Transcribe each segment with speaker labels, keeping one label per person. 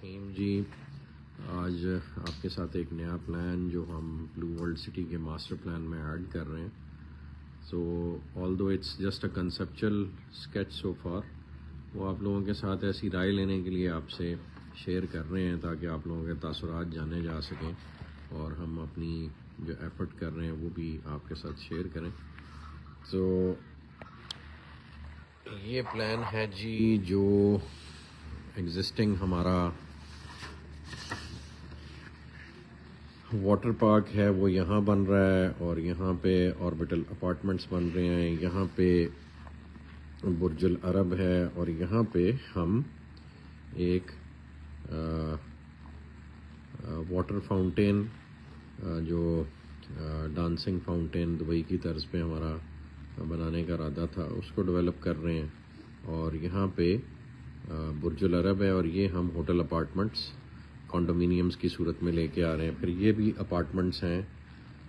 Speaker 1: الرحیم جی، آج آپ کے ساتھ ایک نیا پلان جو ہم بلو ورلڈ سٹی کے ماسٹر پلان میں ایڈ کر رہے ہیں. So although it's just a conceptual sketch so far, وہ آپ لوگوں کے ساتھ ایسی رائے لینے کے لیے آپ سے شیئر کر رہے ہیں تاکہ آپ لوگوں کے تاثرات جانے جا سکیں اور ہم اپنی جو ایفرٹ کر رہے ہیں وہ بھی آپ کے ساتھ شیئر کریں. تو یہ پلان ہے جی، جو ایگزسٹنگ ہمارا واٹر پارک ہے وہ یہاں بن رہا ہے، اور یہاں پہ آربٹل اپارٹمنٹس بن رہے ہیں، یہاں پہ برج العرب ہے، اور یہاں پہ ہم ایک واٹر فاؤنٹین جو ڈانسنگ فاؤنٹین دبئی کی طرز پہ ہمارا بنانے کا ارادہ تھا اس کو ڈیولپ کر رہے ہیں. اور یہاں پہ برج العرب ہے، اور یہ ہم ہوٹل اپارٹمنٹس کانڈومینیمز کی صورت میں لے کے آ رہے ہیں. پھر یہ بھی اپارٹمنٹس ہیں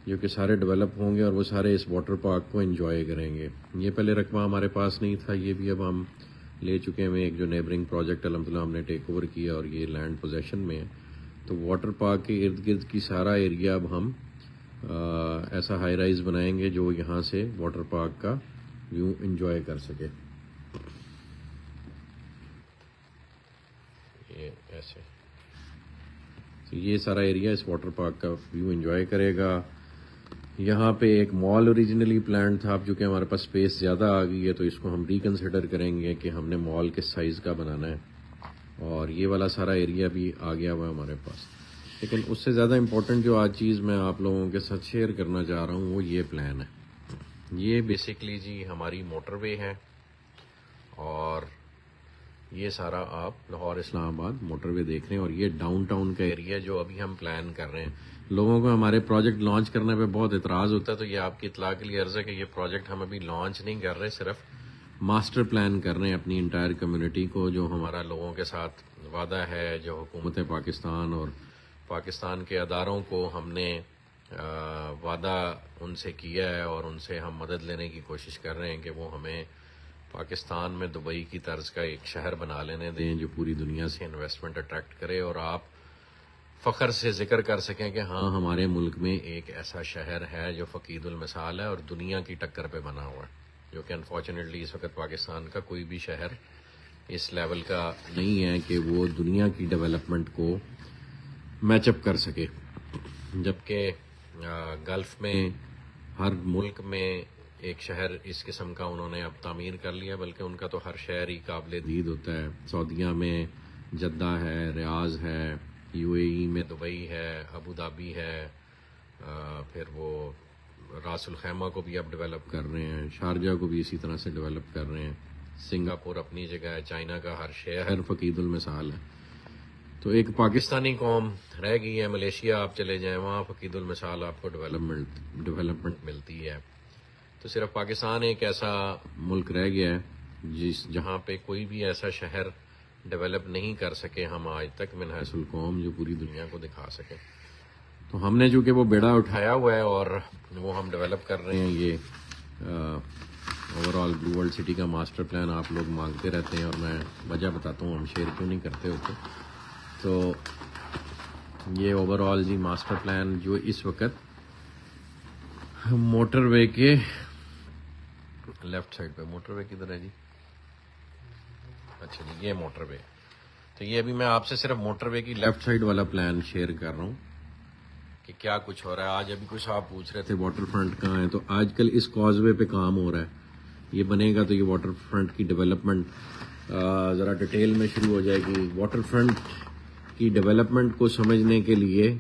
Speaker 1: جو کہ سارے ڈیولپ ہوں گے اور وہ سارے اس واٹر پارک کو انجوائے کریں گے. یہ پہلے رقبہ ہمارے پاس نہیں تھا، یہ بھی اب ہم لے چکے ہیں. ایک جو نیبرنگ پروجیکٹ الحمدللہ ہم نے ٹیک اوور کیا اور یہ لینڈ پوزیشن میں ہے. تو واٹر پارک کے ارد گرد کی سارا ایریا اب ہم ایسا ہائی رائز بنائیں گے جو یہاں سے واٹر پارک کا ویو انجوائے کر سکے. یہ ایسے تو یہ سارا ایریا اس واٹر پارک کا ویو انجوائے کرے گا. یہاں پہ ایک مال اوریجنلی پلان تھا، اب چونکہ ہمارے پاس اسپیس زیادہ آ گئی ہے تو اس کو ہم ریکنسیڈر کریں گے کہ ہم نے مال کس سائز کا بنانا ہے. اور یہ والا سارا ایریا بھی آ گیا ہوا ہے ہمارے پاس. لیکن اس سے زیادہ امپورٹنٹ جو آج چیز میں آپ لوگوں کے ساتھ شیئر کرنا چاہ رہا ہوں وہ یہ پلان ہے. یہ بیسکلی جی ہماری موٹر وے ہے، اور یہ سارا آپ لاہور اسلام آباد موٹر وے دیکھ رہے ہیں. اور یہ ڈاؤن ٹاؤن کا ایریا جو ابھی ہم پلان کر رہے ہیں. لوگوں کو ہمارے پروجیکٹ لانچ کرنے پہ بہت اعتراض ہوتا ہے، تو یہ آپ کی اطلاع کے لیے عرض ہے کہ یہ پروجیکٹ ہم ابھی لانچ نہیں کر رہے، صرف ماسٹر پلان کر رہے ہیں اپنی انٹائر کمیونٹی کو. جو ہمارا لوگوں کے ساتھ وعدہ ہے، جو حکومت پاکستان اور پاکستان کے اداروں کو ہم نے وعدہ ان سے کیا ہے، اور ان سے ہم مدد لینے کی کوشش کر رہے ہیں کہ وہ ہمیں پاکستان میں دبئی کی طرز کا ایک شہر بنا لینے دیں جو پوری دنیا سے انویسٹمنٹ اٹریکٹ کرے، اور آپ فخر سے ذکر کر سکیں کہ ہاں ہمارے ملک میں ایک ایسا شہر ہے جو فقید المثال ہے اور دنیا کی ٹکر پہ بنا ہوا ہے. جو کہ انفارچونیٹلی اس وقت پاکستان کا کوئی بھی شہر اس لیول کا نہیں ہے کہ وہ دنیا کی ڈیولپمنٹ کو میچ اپ کر سکے. جبکہ گلف میں ہر ملک میں ایک شہر اس قسم کا انہوں نے اب تعمیر کر لیا، بلکہ ان کا تو ہر شہر ہی قابل دید ہوتا ہے. سعودیہ میں جدہ ہے، ریاض ہے، یو اے ای میں دبئی ہے، ابو دھابی ہے، پھر وہ راس الخیمہ کو بھی اب ڈیولپ کر رہے ہیں، شارجہ کو بھی اسی طرح سے ڈیولپ کر رہے ہیں، سنگاپور اپنی جگہ ہے، چائنا کا ہر شہر فقید المثال ہے. تو ایک پاکستانی قوم رہ گئی ہے، ملیشیا آپ چلے جائیں وہاں فقید المثال آپ کو ڈیولپمنٹ ملتی ہے. تو صرف پاکستان ایک ایسا ملک رہ گیا ہے جہاں پہ کوئی بھی ایسا شہر ڈیولپ نہیں کر سکے ہم آج تک من حیث القوم، جو پوری دنیا کو دکھا سکے. تو ہم نے چونکہ وہ بیڑا اٹھایا ہوا ہے اور وہ ہم ڈیولپ کر رہے ہیں. یہ overall blue world City کا ماسٹر پلان آپ لوگ مانگتے رہتے ہیں، اور میں وجہ بتاتا ہوں ہم شیئر کیوں نہیں کرتے ہوتے. تو یہ اوور آل جی ماسٹر پلان جو اس وقت موٹر وے کے لیفٹ سائڈ پہ، موٹر وے کدھر ہے جی؟ اچھا جی، یہ موٹر وے. تو یہ ابھی میں آپ سے صرف موٹر وے کی لیفٹ سائڈ والا پلان شیئر کر رہا ہوں کہ کیا کچھ ہو رہا ہے. آج ابھی کچھ آپ پوچھ رہے تھے واٹر فرنٹ کہاں ہے، تو آج کل اس کاز وے پہ کام ہو رہا ہے. یہ بنے گا تو یہ واٹر فرنٹ کی ڈیولپمنٹ ذرا ڈیٹیل میں شروع ہو جائے گی. واٹر فرنٹ کی ڈیولپمنٹ کو سمجھنے کے لیے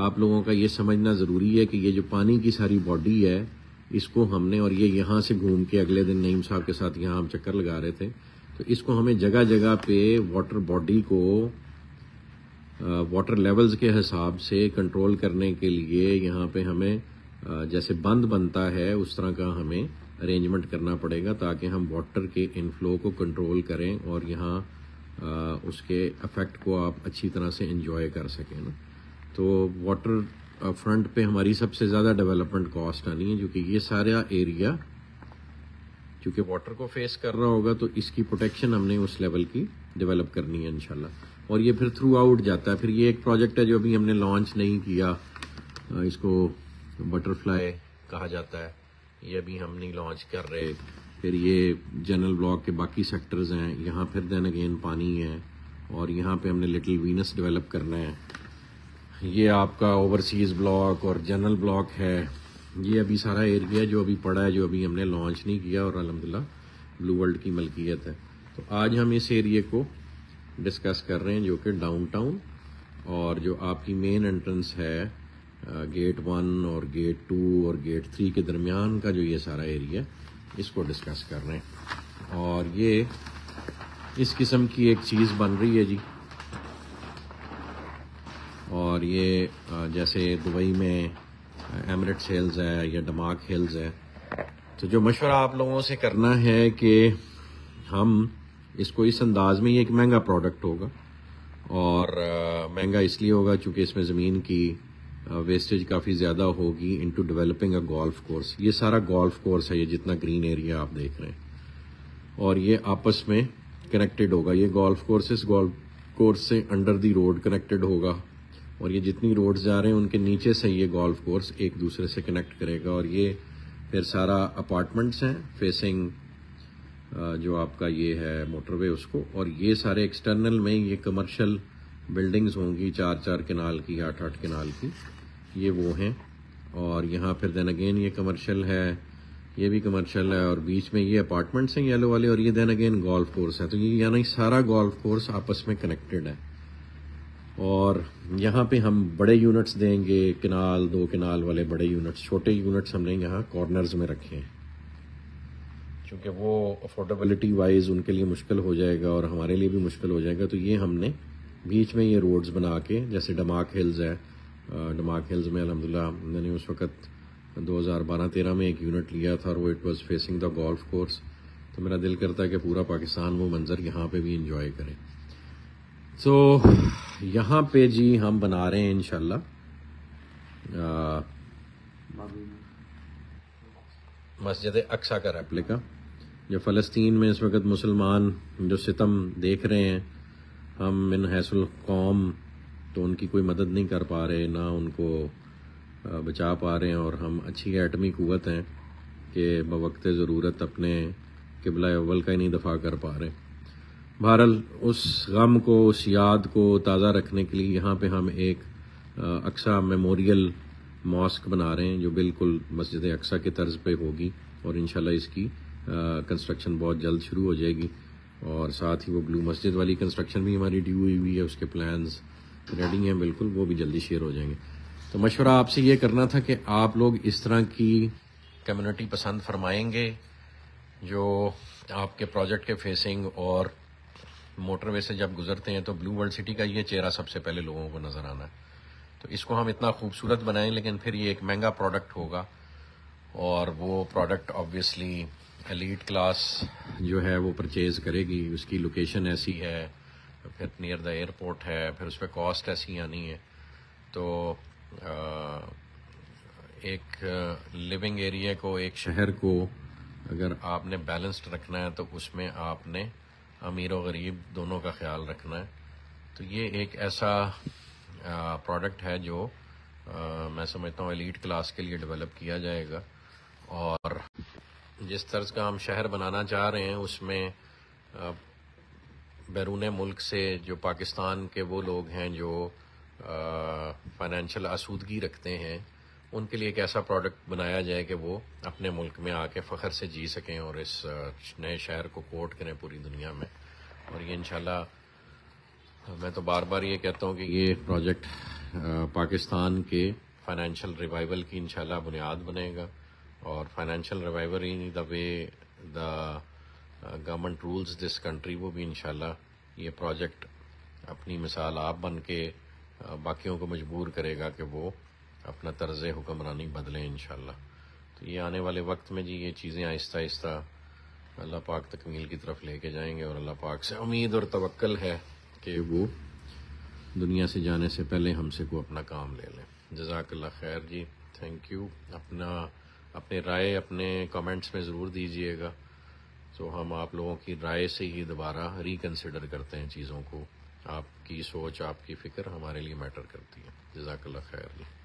Speaker 1: آپ لوگوں کا یہ سمجھنا ضروری ہے کہ یہ جو پانی کی ساری باڈی ہے اس کو ہم نے، اور یہ یہاں سے گھوم کے اگلے دن نعیم صاحب کے ساتھ یہاں ہم چکر لگا رہے تھے، تو اس کو ہمیں جگہ جگہ پہ واٹر باڈی کو واٹر لیولز کے حساب سے کنٹرول کرنے کے لیے یہاں پہ ہمیں جیسے بند بنتا ہے اس طرح کا ہمیں ارینجمنٹ کرنا پڑے گا تاکہ ہم واٹر کے انفلو کو کنٹرول کریں اور یہاں اس کے افیکٹ کو آپ اچھی طرح سے انجوائے کر سکیں نا. تو واٹر فرنٹ پہ ہماری سب سے زیادہ ڈیولپمنٹ کاسٹ آنی ہے، جو کہ یہ سارا ایریا چونکہ واٹر کو فیس کر رہا ہوگا تو اس کی پروٹیکشن ہم نے اس لیول کی ڈیولپ کرنی ہے انشاءاللہ. اور یہ پھر تھرو آؤٹ جاتا ہے. پھر یہ ایک پروجیکٹ ہے جو ابھی ہم نے لانچ نہیں کیا, اس کو بٹر فلائی کہا جاتا ہے, یہ ابھی ہم نہیں لانچ کر رہے. پھر یہ جنرل بلاک کے باقی سیکٹرز ہیں, یہاں پھر دین اگین پانی ہے, اور یہاں پہ ہم نے لٹل وینس ڈیولپ کرنا ہے. یہ آپ کا اوورسیز بلاک اور جنرل بلاک ہے. یہ ابھی سارا ایریا جو ابھی پڑا ہے, جو ابھی ہم نے لانچ نہیں کیا, اور الحمدللہ بلو ورلڈ کی ملکیت ہے. تو آج ہم اس ایریے کو ڈسکس کر رہے ہیں, جو کہ ڈاؤن ٹاؤن اور جو آپ کی مین انٹرنس ہے گیٹ 1 اور گیٹ 2 اور گیٹ 3 کے درمیان کا جو یہ سارا ایریا, اس کو ڈسکس کر رہے ہیں. اور یہ اس قسم کی ایک چیز بن رہی ہے جی. اور یہ جیسے دبئی میں ایمریٹس ہلز ہے یا ڈماک ہلز ہے, تو جو مشورہ آپ لوگوں سے کرنا ہے کہ ہم اس کو اس انداز میں, یہ ایک مہنگا پروڈکٹ ہوگا, اور مہنگا اس لیے ہوگا چونکہ اس میں زمین کی ویسٹیج کافی زیادہ ہوگی into developing a golf course. یہ سارا گولف کورس ہے, یہ جتنا گرین ایریا آپ دیکھ رہے ہیں, اور یہ آپس میں کنیکٹڈ ہوگا. یہ گولف کورس اس گولف کورس سے انڈر دی روڈ کنیکٹڈ ہوگا, اور یہ جتنی روڈز جا رہے ہیں ان کے نیچے سے یہ گولف کورس ایک دوسرے سے کنیکٹ کرے گا. اور یہ پھر سارا اپارٹمنٹس ہیں فیسنگ جو آپ کا یہ ہے موٹر وے اس کو, اور یہ سارے ایکسٹرنل میں یہ کمرشل بلڈنگز ہوں گی 4 کنال کی 8 کنال کی, یہ وہ ہیں. اور یہاں پھر دین اگین یہ کمرشل ہے, یہ بھی کمرشل ہے, اور بیچ میں یہ اپارٹمنٹس ہیں یلو والے, اور یہ دین اگین گولف کورس ہے. تو یہ یعنی سارا گولف کورس آپس میں کنیکٹڈ ہے. اور یہاں پہ ہم بڑے یونٹس دیں گے, کنال 2 کنال والے بڑے یونٹس. چھوٹے یونٹس ہم نے یہاں کارنرز میں رکھے ہیں, چونکہ وہ افورڈیبلٹی وائز ان کے لیے مشکل ہو جائے گا اور ہمارے لیے بھی مشکل ہو جائے گا. تو یہ ہم نے بیچ میں یہ روڈز بنا کے, جیسے ڈماک ہلز ہے, ڈماک ہلز میں الحمدللہ میں نے اس وقت 2012-13 میں ایک یونٹ لیا تھا, اور وہ it was facing the golf course. تو میرا دل کرتا ہے کہ پورا پاکستان وہ منظر یہاں پہ بھی انجوائے کرے. تو یہاں پہ جی ہم بنا رہے ہیں انشاءاللہ مسجد اقصیٰ کا ریپلیکا. جو فلسطین میں اس وقت مسلمان جو ستم دیکھ رہے ہیں, ہم من حیث القوم تو ان کی کوئی مدد نہیں کر پا رہے, نہ ان کو بچا پا رہے ہیں, اور ہم اچھی ایٹمی قوت ہیں کہ بوقت ضرورت اپنے قبلہ اول کا ہی نہیں دفاع کر پا رہے. بہرحال اس غم کو, اس یاد کو تازہ رکھنے کے لیے یہاں پہ ہم ایک اقصیٰ میموریل ماسک بنا رہے ہیں, جو بالکل مسجد اقصیٰ کے طرز پہ ہوگی, اور انشاءاللہ اس کی کنسٹرکشن بہت جلد شروع ہو جائے گی. اور ساتھ ہی وہ بلو مسجد والی کنسٹرکشن بھی ہماری ڈیو ہوئی ہے, اس کے پلانز ریڈی ہیں بالکل, وہ بھی جلدی شیئر ہو جائیں گے. تو مشورہ آپ سے یہ کرنا تھا کہ آپ لوگ اس طرح کی کمیونٹی پسند فرمائیں گے جو آپ کے پروجیکٹ کے فیسنگ اور موٹر وے سے جب گزرتے ہیں تو بلو ورلڈ سٹی کا یہ چہرہ سب سے پہلے لوگوں کو نظر آنا ہے. تو اس کو ہم اتنا خوبصورت بنائیں, لیکن پھر یہ ایک مہنگا پروڈکٹ ہوگا, اور وہ پروڈکٹ آبویسلی ایلیٹ کلاس جو ہے وہ پرچیز کرے گی. اس کی لوکیشن ایسی ہے, پھر نیئر دا ایئرپورٹ ہے, پھر اس پہ کاسٹ ایسی آنی ہے. تو ایک لیونگ ایریا کو, ایک شہر کو اگر آپ نے بیلنسڈ رکھنا ہے تو اس میں آپ نے امیر و غریب دونوں کا خیال رکھنا ہے. تو یہ ایک ایسا پروڈکٹ ہے جو میں سمجھتا ہوں ایلیٹ کلاس کے لیے ڈیولپ کیا جائے گا. اور جس طرز کا ہم شہر بنانا چاہ رہے ہیں اس میں بیرون ملک سے جو پاکستان کے وہ لوگ ہیں جو فائنینشیل آسودگی رکھتے ہیں, ان کے لیے ایک ایسا پروڈکٹ بنایا جائے کہ وہ اپنے ملک میں آ کے فخر سے جی سکیں اور اس نئے شہر کو کوٹ کریں پوری دنیا میں. اور یہ انشاءاللہ میں تو بار بار یہ کہتا ہوں کہ یہ پروجیکٹ پاکستان کے فائنینشیل ریوائول کی انشاءاللہ بنیاد بنے گا. اور financial revival in the way the government rules this country, وہ بھی انشاءاللہ یہ پروجیکٹ اپنی مثال آپ بن کے باقیوں کو مجبور کرے گا کہ وہ اپنا طرز حکمرانی بدلیں انشاءاللہ. تو یہ آنے والے وقت میں جی یہ چیزیں آہستہ آہستہ اللہ پاک تکمیل کی طرف لے کے جائیں گے, اور اللہ پاک سے امید اور توکل ہے کہ وہ دنیا سے جانے سے پہلے ہم سے کو اپنا کام لے لیں. جزاک اللہ خیر جی, تھینک یو. اپنے رائے اپنے کامنٹس میں ضرور دیجیے گا, تو ہم آپ لوگوں کی رائے سے ہی دوبارہ ریکنسیڈر کرتے ہیں چیزوں کو, آپ کی سوچ، آپ کی فکر ہمارے لیے میٹر کرتی ہے. جزاک اللہ خیر.